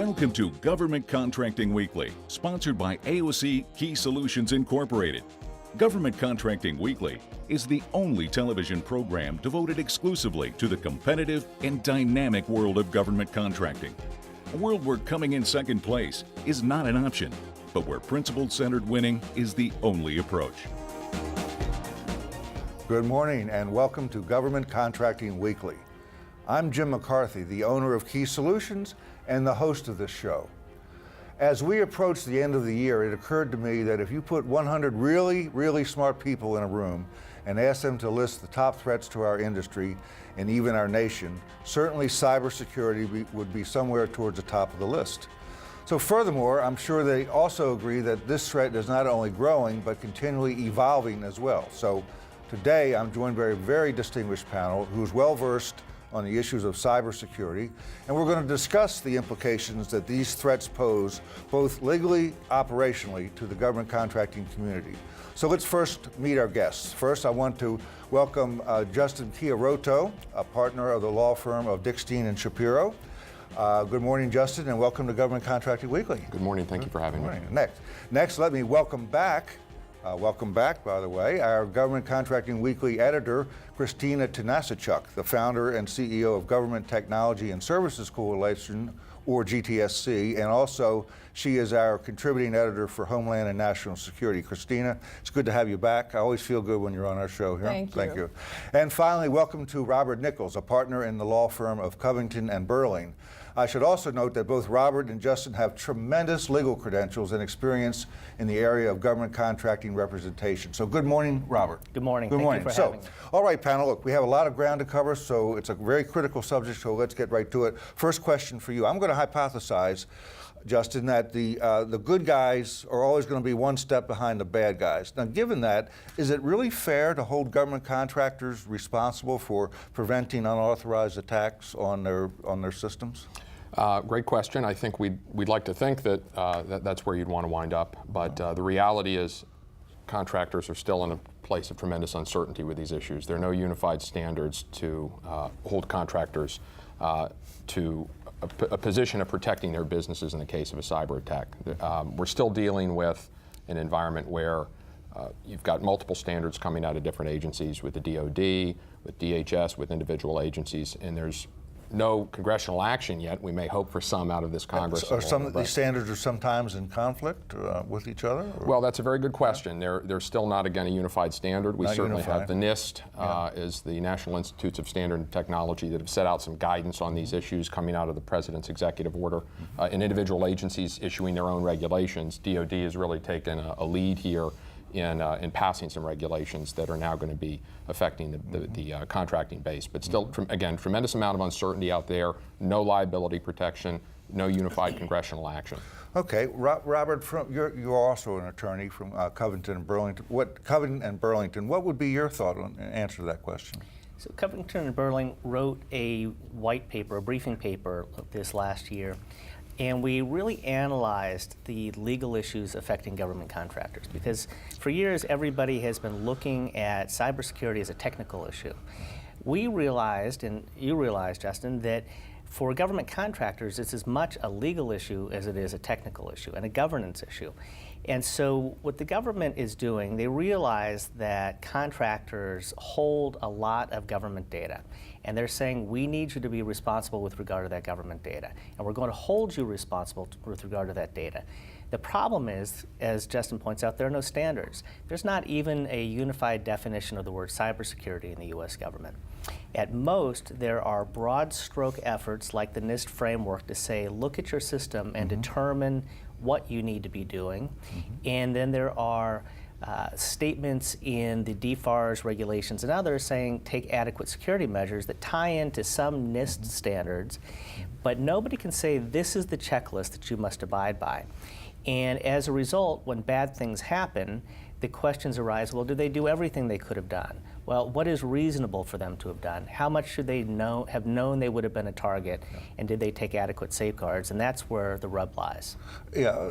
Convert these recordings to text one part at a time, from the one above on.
Welcome to Government Contracting Weekly, sponsored by AOC Key Solutions Incorporated. Government Contracting Weekly is the only television program devoted exclusively to the competitive and dynamic world of government contracting. A world where coming in second place is not an option, but where principle-centered winning is the only approach. Good morning and welcome to Government Contracting Weekly. I'm Jim McCarthy, the owner of Key Solutions and the host of this show. As we approach the end of the year, it occurred to me that if you put 100 really smart people in a room and asked them to list the top threats to our industry and even our nation, certainly cybersecurity would be somewhere towards the top of the list. So furthermore, I'm sure they also agree that this threat is not only growing, but continually evolving as well. So today, I'm joined by a very distinguished panel who's well-versed on the issues of cybersecurity, and we're going to discuss the implications that these threats pose, both legally, operationally, to the government contracting community. So let's first meet our guests. First, I want to welcome Justin Chiarodo, a partner of the law firm of Dickstein and Shapiro. Good morning, Justin, and welcome to Government Contracting Weekly. Good morning. Thank you for having me. Next, let me welcome back, by the way, our Government Contracting Weekly editor, Kristina Tanasichuk, the founder and CEO of Government Technology and Services Coalition, or GTSC, and also she is our contributing editor for Homeland and National Security. Kristina, it's good to have you back. I always feel good when you're on our show here. Thank you. And finally, welcome to Robert Nichols, a partner in the law firm of Covington and Burling. I should also note that both Robert and Justin have tremendous legal credentials and experience in the area of government contracting representation. So good morning, Robert. Good morning. Good morning. Thank you for having me. All right, panel, look, we have a lot of ground to cover, so it's a very critical subject, so let's get right to it. First question for you. I'm going to hypothesize, Justin, that the good guys are always going to be one step behind the bad guys. Now, given that, is it really fair to hold government contractors responsible for preventing unauthorized attacks on their systems? Great question. I think we'd like to think that, that's where you'd want to wind up, but the reality is contractors are still in a place of tremendous uncertainty with these issues. There are no unified standards to hold contractors to a position of protecting their businesses in the case of a cyber attack. We're still dealing with an environment where you've got multiple standards coming out of different agencies, with the DoD, with DHS, with individual agencies, and there's no congressional action yet. We may hope for some out of this Congress. Are some of these standards are sometimes in conflict with each other? Or? Well, that's a very good question. They're still not, again, a unified standard. We certainly have the NIST, is the National Institutes of Standard and Technology, that have set out some guidance on these issues coming out of the President's executive order. And individual agencies issuing their own regulations. DoD has really taken a lead here in passing some regulations that are now going to be affecting the contracting base. But still, again, tremendous amount of uncertainty out there, no liability protection, no unified congressional action. Okay, Robert, you're also an attorney from Covington and Burlington. What would be your thought on answer to that question? So Covington and Burling wrote a white paper, a briefing paper this last year, and we really analyzed the legal issues affecting government contractors, because for years everybody has been looking at cybersecurity as a technical issue. We realized, and you realized, Justin, that for government contractors it's as much a legal issue as it is a technical issue and a governance issue. And so what the government is doing, they realize that contractors hold a lot of government data. And they're saying, we need you to be responsible with regard to that government data. And we're going to hold you responsible with regard to that data. The problem is, as Justin points out, there are no standards. There's not even a unified definition of the word cybersecurity in the U.S. government. At most, there are broad stroke efforts like the NIST framework to say, look at your system and determine what you need to be doing. And then there are statements in the DFARS regulations and others saying take adequate security measures that tie into some NIST standards, but nobody can say this is the checklist that you must abide by. And as a result, when bad things happen, the questions arise, well, did they do everything they could have done? Well, what is reasonable for them to have done? How much should they have known they would have been a target? And did they take adequate safeguards? And that's where the rub lies. Yeah,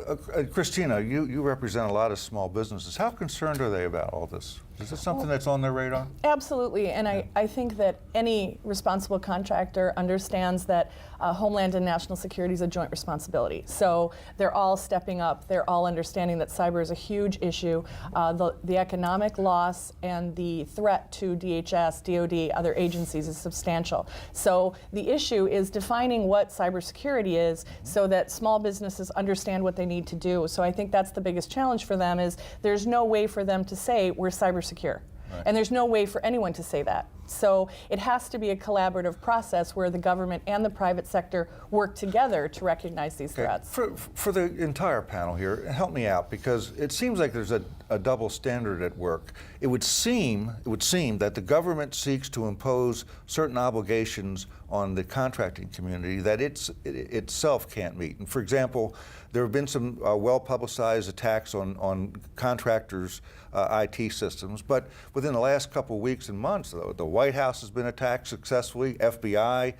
Kristina, you represent a lot of small businesses. How concerned are they about all this? Is this something that's on their radar? Absolutely, and I think that any responsible contractor understands that Homeland and national security is a joint responsibility. So they're all stepping up, they're all understanding that cyber is a huge issue. The economic loss and the threat to DHS, DoD, other agencies is substantial. So the issue is defining what cybersecurity is so that small businesses understand what they need to do. So I think that's the biggest challenge for them is there's no way for them to say we're cyber secure. Right. And there's no way for anyone to say that. So it has to be a collaborative process where the government and the private sector work together to recognize these threats. For the entire panel here, help me out, because it seems like there's a double standard at work. It would seem that the government seeks to impose certain obligations on the contracting community that itself can't meet. And for example, there have been some well-publicized attacks on contractors' IT systems, but within the last couple of weeks and months, the White House has been attacked successfully, FBI.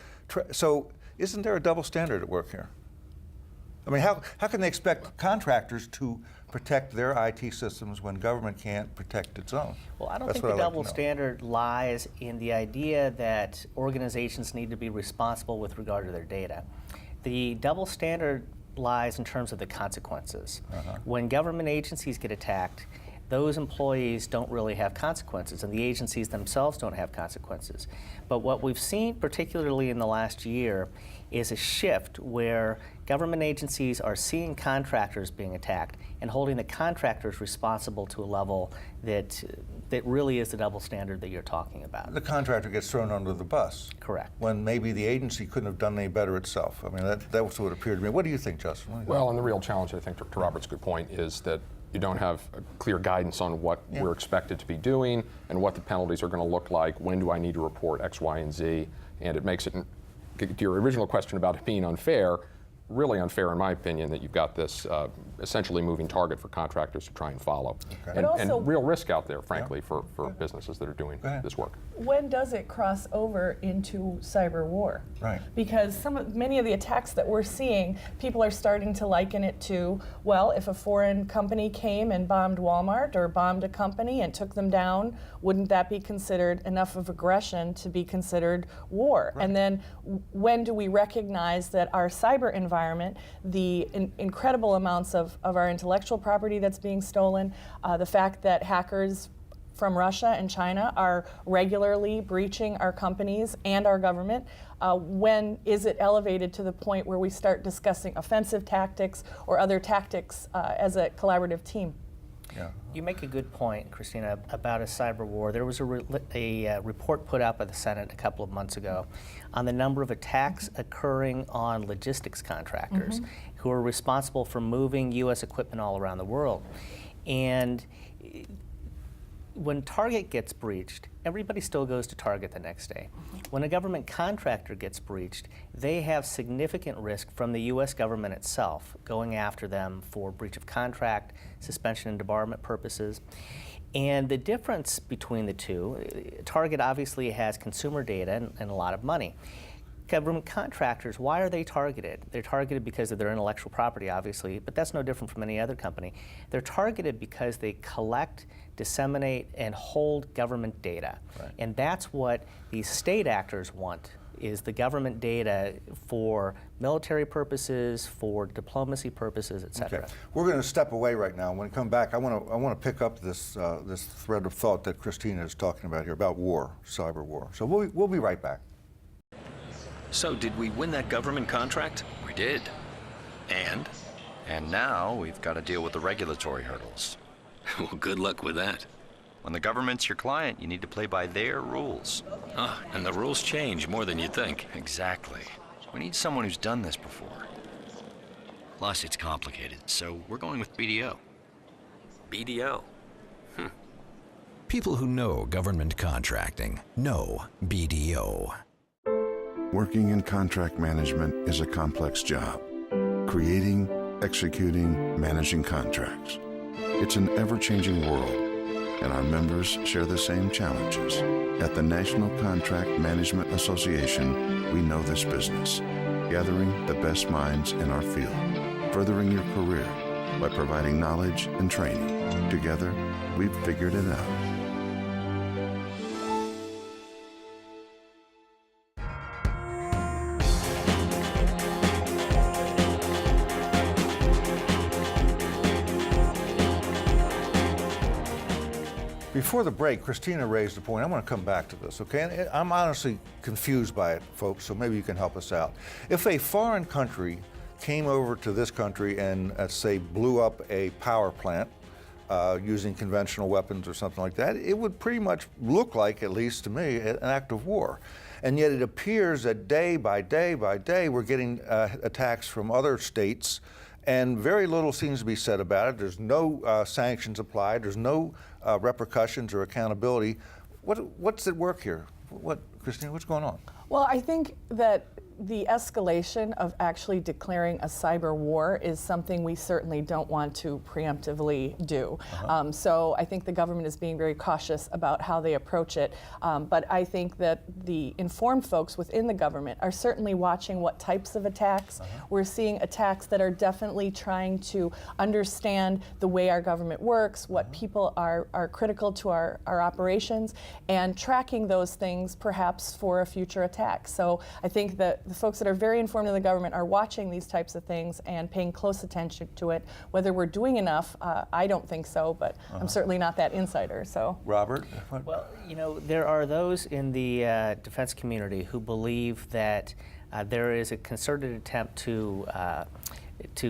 So isn't there a double standard at work here? I mean, how can they expect contractors to protect their IT systems when government can't protect its own? Well, I don't think the double standard lies in the idea that organizations need to be responsible with regard to their data. The double standard lies in terms of the consequences. When government agencies get attacked, those employees don't really have consequences, and the agencies themselves don't have consequences. But what we've seen, particularly in the last year, is a shift where government agencies are seeing contractors being attacked and holding the contractors responsible to a level that really is the double standard that you're talking about. The contractor gets thrown under the bus. Correct. When maybe the agency couldn't have done any better itself. I mean, that was what appeared to me. What do you think, Justin? Well, and the real challenge, I think, to Robert's good point, is that you don't have a clear guidance on what we're expected to be doing and what the penalties are going to look like. When do I need to report X, Y, and Z? And it makes it, to your original question about it being unfair, really unfair in my opinion that you've got this essentially moving target for contractors to try and follow. Okay. And real risk out there, frankly, for businesses that are doing this work. When does it cross over into cyber war? Right. Because many of the attacks that we're seeing, people are starting to liken it to, well, if a foreign company came and bombed Walmart or bombed a company and took them down, wouldn't that be considered enough of aggression to be considered war? Right. And then when do we recognize that our cyber environment, the incredible amounts of our intellectual property that's being stolen, the fact that hackers from Russia and China are regularly breaching our companies and our government, when is it elevated to the point where we start discussing offensive tactics or other tactics as a collaborative team? Yeah. You make a good point, Kristina, about a cyber war. There was a report put out by the Senate a couple of months ago on the number of attacks occurring on logistics contractors who are responsible for moving U.S. equipment all around the world. And when Target gets breached, everybody still goes to Target the next day. When a government contractor gets breached, they have significant risk from the U.S. government itself going after them for breach of contract, suspension and debarment purposes. And the difference between the two, Target obviously has consumer data and a lot of money. Government contractors, why are they targeted? They're targeted because of their intellectual property, obviously, but that's no different from any other company. They're targeted because they collect, disseminate, and hold government data. Right. And that's what these state actors want, is the government data for military purposes, for diplomacy purposes, et cetera. Okay. We're going to step away right now. When we come back, I want to pick up this thread of thought that Kristina is talking about here about war, cyber war. So we'll be right back. So did we win that government contract? We did. And now we've got to deal with the regulatory hurdles. Well, good luck with that. When the government's your client, you need to play by their rules. And the rules change more than you think. Exactly. We need someone who's done this before. Plus, it's complicated, so we're going with BDO. BDO? People who know government contracting know BDO. Working in contract management is a complex job. Creating, executing, managing contracts. It's an ever-changing world, and our members share the same challenges. At the National Contract Management Association, we know this business, gathering the best minds in our field, furthering your career by providing knowledge and training. Together, we've figured it out. Before the break, Kristina raised a point. I want to come back to this, okay? And I'm honestly confused by it, folks, so maybe you can help us out. If a foreign country came over to this country and, let's say, blew up a power plant using conventional weapons or something like that, it would pretty much look like, at least to me, an act of war. And yet it appears that day by day by day, we're getting attacks from other states, and very little seems to be said about it. There's no sanctions applied. There's no repercussions or accountability. What's at work here? Kristina, what's going on? Well, I think that the escalation of actually declaring a cyber war is something we certainly don't want to preemptively do. So I think the government is being very cautious about how they approach it. But I think that the informed folks within the government are certainly watching what types of attacks. We're seeing attacks that are definitely trying to understand the way our government works, what people are critical to our operations, and tracking those things perhaps for a future attack. So I think that the folks that are very informed in the government are watching these types of things and paying close attention to it. Whether we're doing enough, I don't think so, but I'm certainly not that insider. So, Robert? Well, you know, there are those in the defense community who believe that there is a concerted attempt to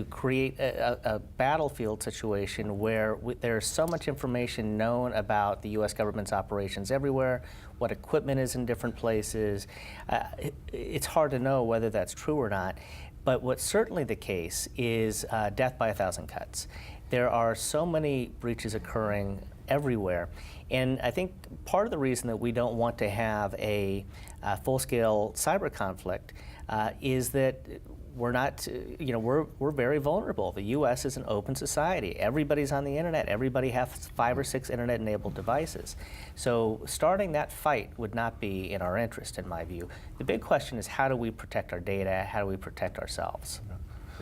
create a battlefield situation where there's so much information known about the U.S. government's operations everywhere, what equipment is in different places. It's hard to know whether that's true or not. But what's certainly the case is death by 1,000 cuts. There are so many breaches occurring everywhere. And I think part of the reason that we don't want to have a full-scale cyber conflict is that we're not, you know, we're very vulnerable. The U.S. is an open society. Everybody's on the internet. Everybody has 5 or 6 internet-enabled devices. So starting that fight would not be in our interest, in my view. The big question is, how do we protect our data? How do we protect ourselves?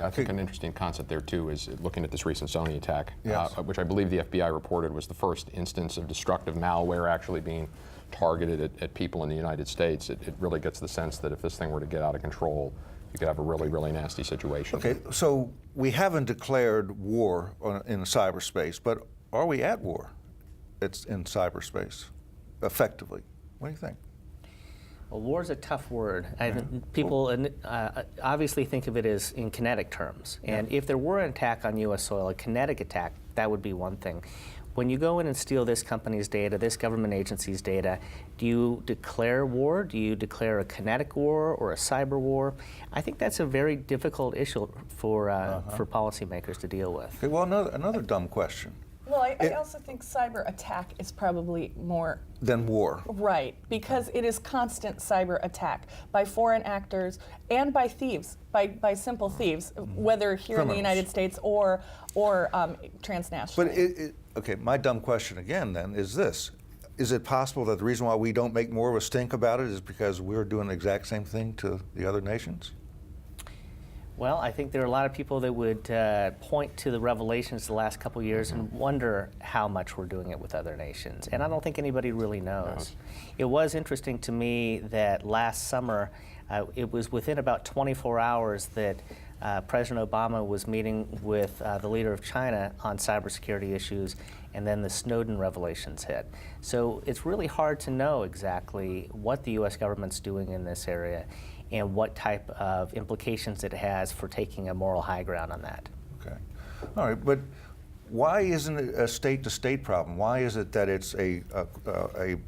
I think an interesting concept there, too, is looking at this recent Sony attack, Yes. which I believe the FBI reported was the first instance of destructive malware actually being targeted at people in the United States. It really gets the sense that if this thing were to get out of control, you could have a really, really nasty situation. Okay, so we haven't declared war in cyberspace, but are we at war? It's in cyberspace, effectively. What do you think? Well, war is a tough word. People obviously think of it as in kinetic terms. And if there were an attack on U.S. soil, a kinetic attack, that would be one thing. When you go in and steal this company's data, this government agency's data, do you declare war? Do you declare a kinetic war or a cyber war? I think that's a very difficult issue for policymakers to deal with. Okay, well, another dumb question. Well, I also think cyber attack is probably more Than war. right, because it is constant cyber attack by foreign actors and by thieves, by simple thieves, whether here in the United States or transnationally. But okay, my dumb question again then is this. Is it possible that the reason why we don't make more of a stink about it is because we're doing the exact same thing to the other nations? Well, I think there are a lot of people that would point to the revelations the last couple of years and wonder how much we're doing it with other nations. And I don't think anybody really knows. It was interesting to me that last summer, it was within about 24 hours that President Obama was meeting with the leader of China on cybersecurity issues, and then the Snowden revelations hit. So it's really hard to know exactly what the U.S. government's doing in this area and what type of implications it has for taking a moral high ground on that. Okay. All right, but why isn't it a state-to-state problem? Why is it that it's a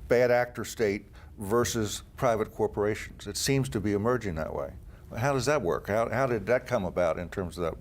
bad actor state versus private corporations? It seems to be emerging that way. How does that work? How did that come about in terms of that?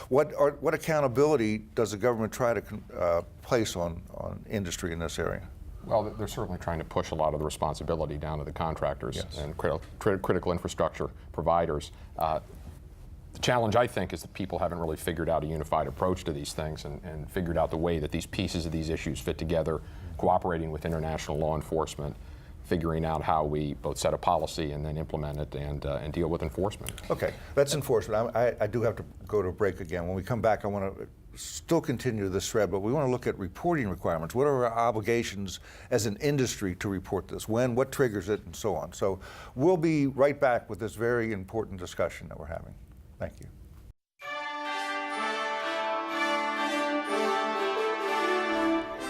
What accountability does the government try to place on industry in this area? Well, they're certainly trying to push a lot of the responsibility down to the contractors and critical infrastructure providers. The challenge, I think, is that people haven't really figured out a unified approach to these things and figured out the way that these pieces of these issues fit together, cooperating with international law enforcement, figuring out how we both set a policy and then implement it and deal with enforcement. Okay, that's enforcement. I do have to go to a break again. When we come back, I want to still continue this thread, but we want to look at reporting requirements. What are our obligations as an industry to report this? When, what triggers it, and so on. So we'll be right back with this very important discussion that we're having. Thank you.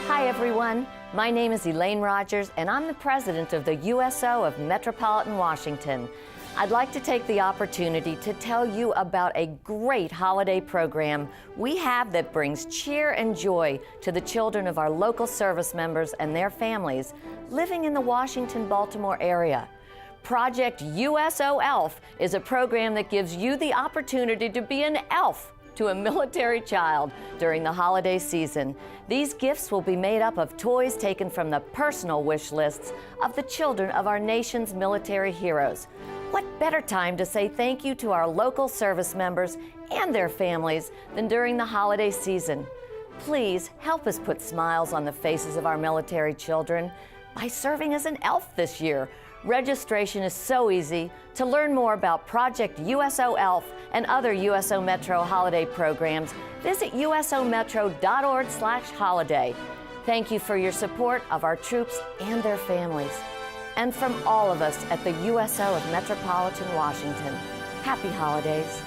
Hi everyone, my name is Elaine Rogers and I'm the president of the USO of Metropolitan Washington. I'd like to take the opportunity to tell you about a great holiday program we have that brings cheer and joy to the children of our local service members and their families living in the Washington-Baltimore area. Project USO Elf is a program that gives you the opportunity to be an elf to a military child during the holiday season. These gifts will be made up of toys taken from the personal wish lists of the children of our nation's military heroes. What better time to say thank you to our local service members and their families than during the holiday season? Please help us put smiles on the faces of our military children by serving as an elf this year. Registration is so easy. To learn more about Project USO Elf and other USO Metro holiday programs, visit usometro.org/holiday. Thank you for your support of our troops and their families. And from all of us at the USO of Metropolitan Washington, happy holidays.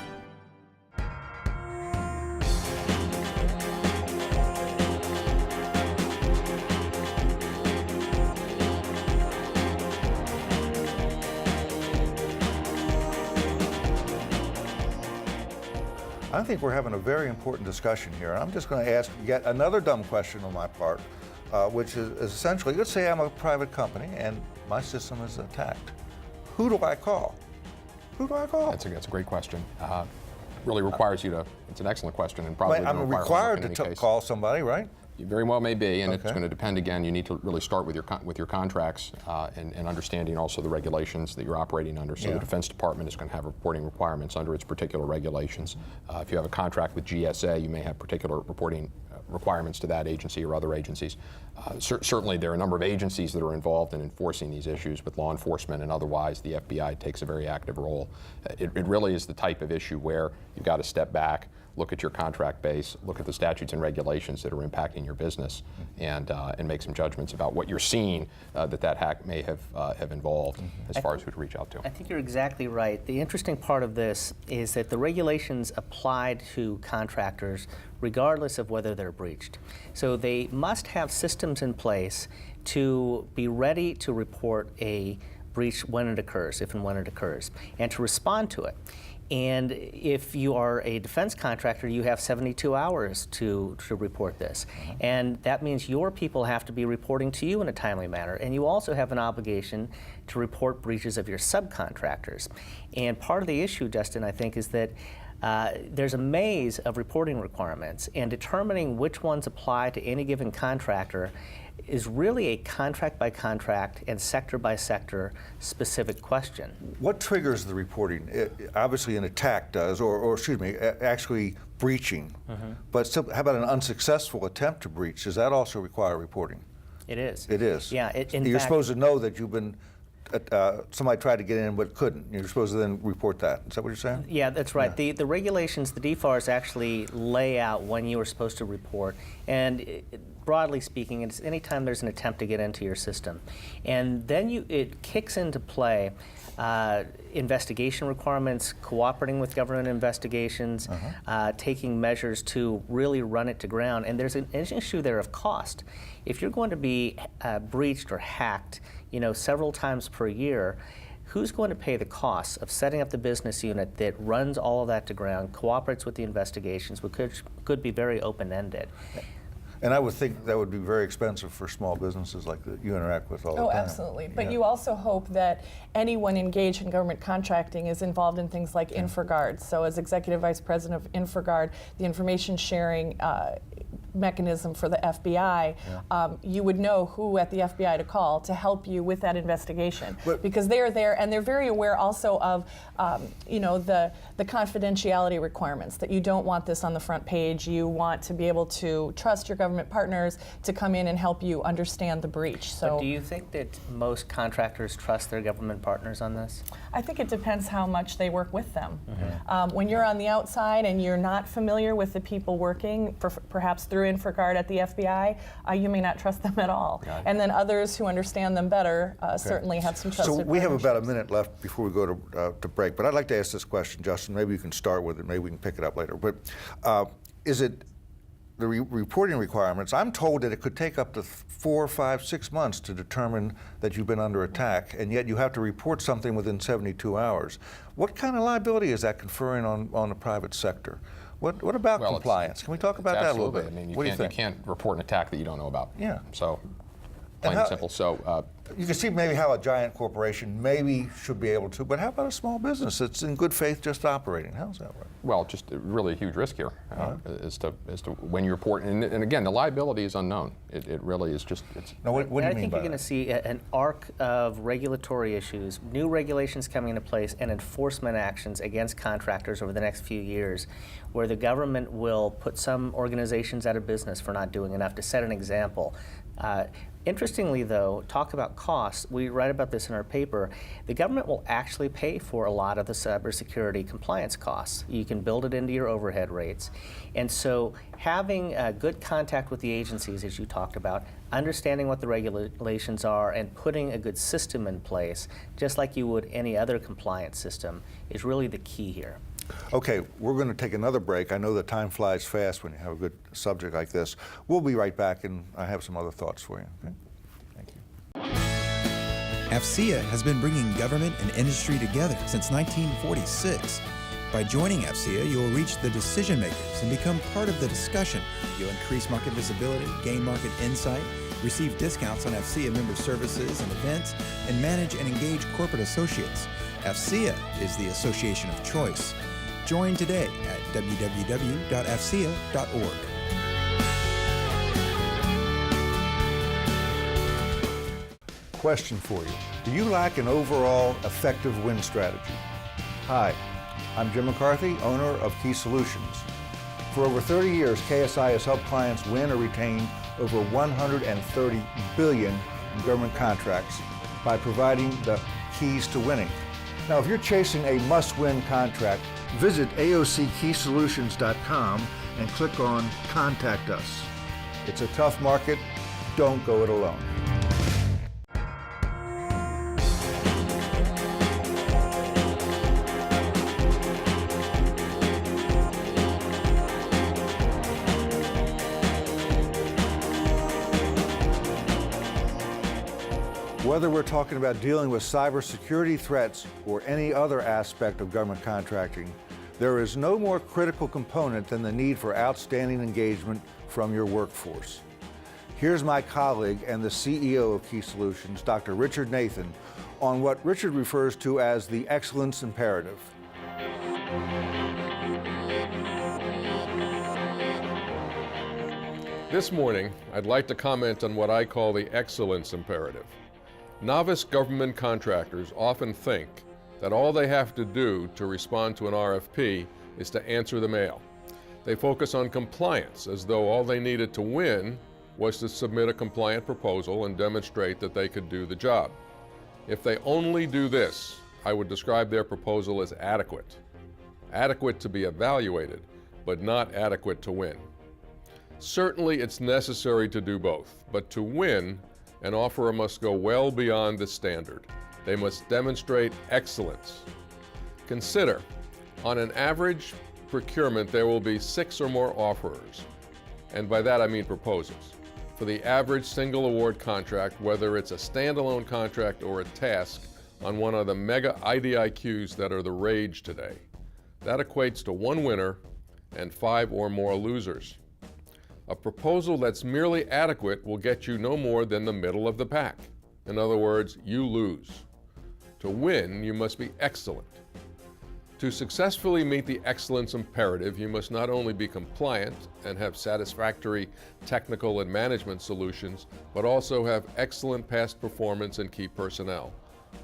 I think we're having a very important discussion here. And I'm just going to ask yet another dumb question on my part, which is essentially, let's say I'm a private company and my system is attacked. Who do I call? Who do I call? That's a great question. Really requires you to, it's an excellent question and probably I'm required to call somebody, right? You very well may be, and it's going to depend again. You need to really start with your contracts and understanding also the regulations that you're operating under. So the Defense Department is going to have reporting requirements under its particular regulations. If you have a contract with GSA, you may have particular reporting requirements to that agency or other agencies. Certainly there are a number of agencies that are involved in enforcing these issues with law enforcement and otherwise. The FBI takes a very active role. It really is the type of issue where you've got to step back, look at your contract base, look at the statutes and regulations that are impacting your business, and make some judgments about what you're seeing that hack may have involved as far as who to reach out to. I think you're exactly right. The interesting part of this is that the regulations apply to contractors regardless of whether they're breached. So they must have systems in place to be ready to report a breach when it occurs, if and when it occurs, and to respond to it. And if you are a defense contractor, you have 72 hours to report this. And that means your people have to be reporting to you in a timely manner. And you also have an obligation to report breaches of your subcontractors. And part of the issue, Dustin, I think, is that there's a maze of reporting requirements, and determining which ones apply to any given contractor is really a contract by contract and sector by sector specific question. What triggers the reporting? Obviously an attack does, or excuse me, actually breaching. But still, how about an unsuccessful attempt to breach? Does that also require reporting? It is. It is? Yeah. You're supposed to know that you've been, somebody tried to get in but couldn't. You're supposed to then report that. Is that what you're saying? Yeah, that's right. Yeah. The regulations, the DFARS actually lay out when you are supposed to report. And broadly speaking, it's anytime there's an attempt to get into your system. And then it kicks into play investigation requirements, cooperating with government investigations, taking measures to really run it to ground. And there's an issue there of cost. If you're going to be breached or hacked, several times per year, who's going to pay the costs of setting up the business unit that runs all of that to ground, cooperates with the investigations, which could be very open-ended? And I would think that would be very expensive for small businesses like that you interact with all the time. Oh, absolutely. But you also hope that anyone engaged in government contracting is involved in things like InfraGard. So as Executive Vice President of InfraGard, the information sharing mechanism for the FBI, you would know who at the FBI to call to help you with that investigation, because they're there and they're very aware also of the confidentiality requirements, that you don't want this on the front page. You want to be able to trust your government partners to come in and help you understand the breach. So, but do you think that most contractors trust their government partners on this? I think it depends how much they work with them. When you're on the outside and you're not familiar with the people working, perhaps through InfraGard at the FBI, you may not trust them at all. And then others who understand them better certainly have some trusted So we have about a minute left before we go to break, but I'd like to ask this question, Justin. Maybe you can start with it, maybe we can pick it up later. But is it the reporting requirements, I'm told that it could take up to 4, 5, 6 months to determine that you've been under attack, and yet you have to report something within 72 hours. What kind of liability is that conferring on the private sector? What about compliance? Can we talk about that a little bit? I mean, what do you think? You can't report an attack that you don't know about. Yeah. So, plain and simple. So, you can see maybe how a giant corporation maybe should be able to, but how about a small business that's in good faith just operating? How's that work? Well, just really a huge risk here as to when you report. And again, the liability is unknown. It really is just. Now, what do you mean by that? I think you're going to see an arc of regulatory issues, new regulations coming into place, and enforcement actions against contractors over the next few years, where the government will put some organizations out of business for not doing enough to set an example. Interestingly, though, talk about costs. We write about this in our paper. The government will actually pay for a lot of the cybersecurity compliance costs. You can build it into your overhead rates. And so having good contact with the agencies, as you talked about, understanding what the regulations are and putting a good system in place, just like you would any other compliance system, is really the key here. Okay, we're going to take another break. I know that time flies fast when you have a good subject like this. We'll be right back, and I have some other thoughts for you. Okay? Thank you. AFCEA has been bringing government and industry together since 1946. By joining AFCEA, you'll reach the decision makers and become part of the discussion. You'll increase market visibility, gain market insight, receive discounts on AFCEA member services and events, and manage and engage corporate associates. AFCEA is the association of choice. Join today at www.afcea.org. Question for you. Do you lack an overall effective win strategy? Hi, I'm Jim McCarthy, owner of Key Solutions. For over 30 years, KSI has helped clients win or retain over 130 billion in government contracts by providing the keys to winning. Now, if you're chasing a must-win contract, visit AOCKeysolutions.com and click on Contact Us. It's a tough market. Don't go it alone. Whether we're talking about dealing with cybersecurity threats or any other aspect of government contracting, there is no more critical component than the need for outstanding engagement from your workforce. Here's my colleague and the CEO of Key Solutions, Dr. Richard Nathan, on what Richard refers to as the excellence imperative. This morning, I'd like to comment on what I call the excellence imperative. Novice government contractors often think that all they have to do to respond to an RFP is to answer the mail. They focus on compliance as though all they needed to win was to submit a compliant proposal and demonstrate that they could do the job. If they only do this, I would describe their proposal as adequate. Adequate to be evaluated, but not adequate to win. Certainly it's necessary to do both, but to win, an offeror must go well beyond the standard. They must demonstrate excellence. Consider, on an average procurement, there will be 6 or more offerors, and by that I mean proposals. For the average single award contract, whether it's a standalone contract or a task on one of the mega IDIQs that are the rage today, that equates to 1 winner and 5 or more losers. A proposal that's merely adequate will get you no more than the middle of the pack. In other words, you lose. To win, you must be excellent. To successfully meet the excellence imperative, you must not only be compliant and have satisfactory technical and management solutions, but also have excellent past performance and key personnel.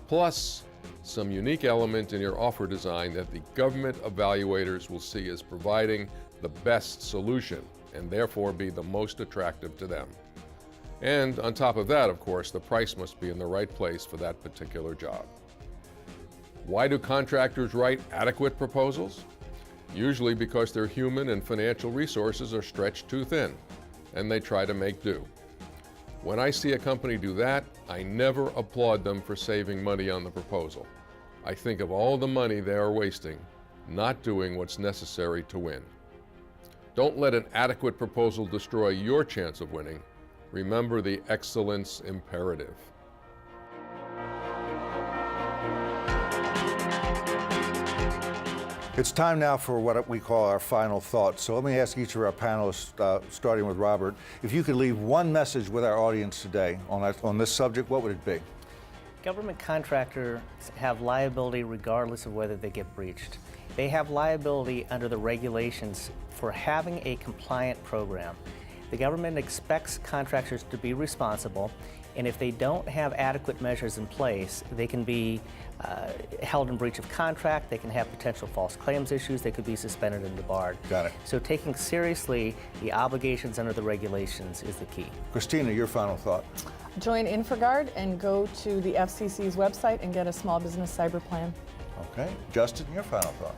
Plus, some unique element in your offer design that the government evaluators will see as providing the best solution, and therefore be the most attractive to them. And on top of that, of course, the price must be in the right place for that particular job. Why do contractors write adequate proposals? Usually because their human and financial resources are stretched too thin, and they try to make do. When I see a company do that, I never applaud them for saving money on the proposal. I think of all the money they are wasting, not doing what's necessary to win. Don't let an adequate proposal destroy your chance of winning. Remember the excellence imperative. It's time now for what we call our final thoughts. So let me ask each of our panelists, starting with Robert, if you could leave one message with our audience today on this subject, what would it be? Government contractors have liability regardless of whether they get breached. They have liability under the regulations for having a compliant program. The government expects contractors to be responsible, and if they don't have adequate measures in place, they can be held in breach of contract, they can have potential false claims issues, they could be suspended and debarred. Got it. So taking seriously the obligations under the regulations is the key. Kristina, your final thought. Join InfraGard and go to the FCC's website and get a small business cyber plan. Okay. Justin, your final thought.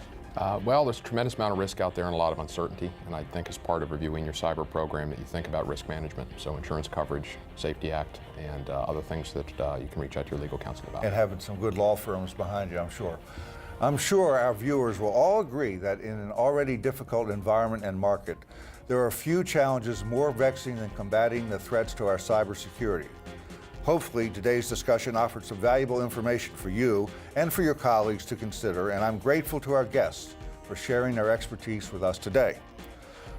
Well, there's a tremendous amount of risk out there and a lot of uncertainty, and I think as part of reviewing your cyber program that you think about risk management, so insurance coverage, Safety Act, and other things that you can reach out to your legal counsel about. And having some good law firms behind you, I'm sure. I'm sure our viewers will all agree that in an already difficult environment and market, there are few challenges more vexing than combating the threats to our cybersecurity. Hopefully, today's discussion offered some valuable information for you and for your colleagues to consider, and I'm grateful to our guests for sharing their expertise with us today.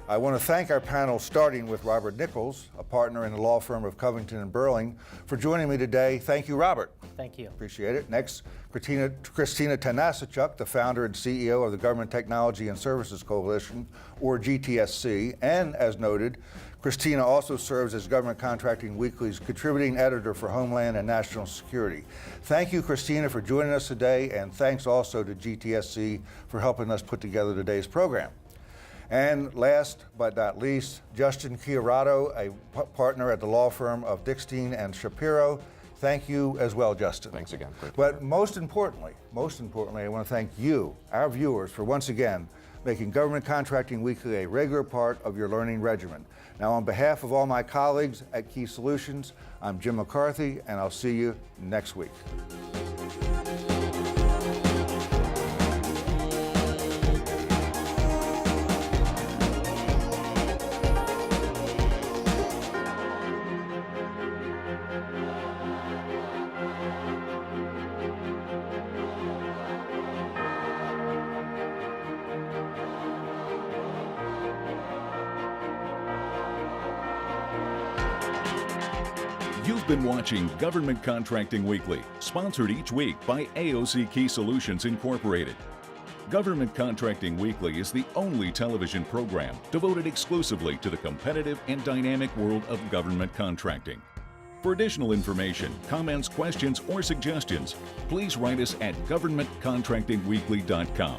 I want to thank our panel, starting with Robert Nichols, a partner in the law firm of Covington and Burling, for joining me today. Thank you, Robert. Thank you. Appreciate it. Next, Kristina Tanasichuk, the founder and CEO of the Government Technology and Services Coalition, or GTSC, and as noted, Kristina also serves as Government Contracting Weekly's contributing editor for Homeland and National Security. Thank you, Kristina, for joining us today, and thanks also to GTSC for helping us put together today's program. And last but not least, Justin Chiarodo, a partner at the law firm of Dickstein and Shapiro. Thank you as well, Justin. Thanks again. But most importantly, I want to thank you, our viewers, for once again making Government Contracting Weekly a regular part of your learning regimen. Now, on behalf of all my colleagues at Key Solutions, I'm Jim McCarthy, and I'll see you next week. You've been watching Government Contracting Weekly, sponsored each week by AOC Key Solutions Incorporated. Government Contracting Weekly is the only television program devoted exclusively to the competitive and dynamic world of government contracting. For additional information, comments, questions, or suggestions, please write us at governmentcontractingweekly.com.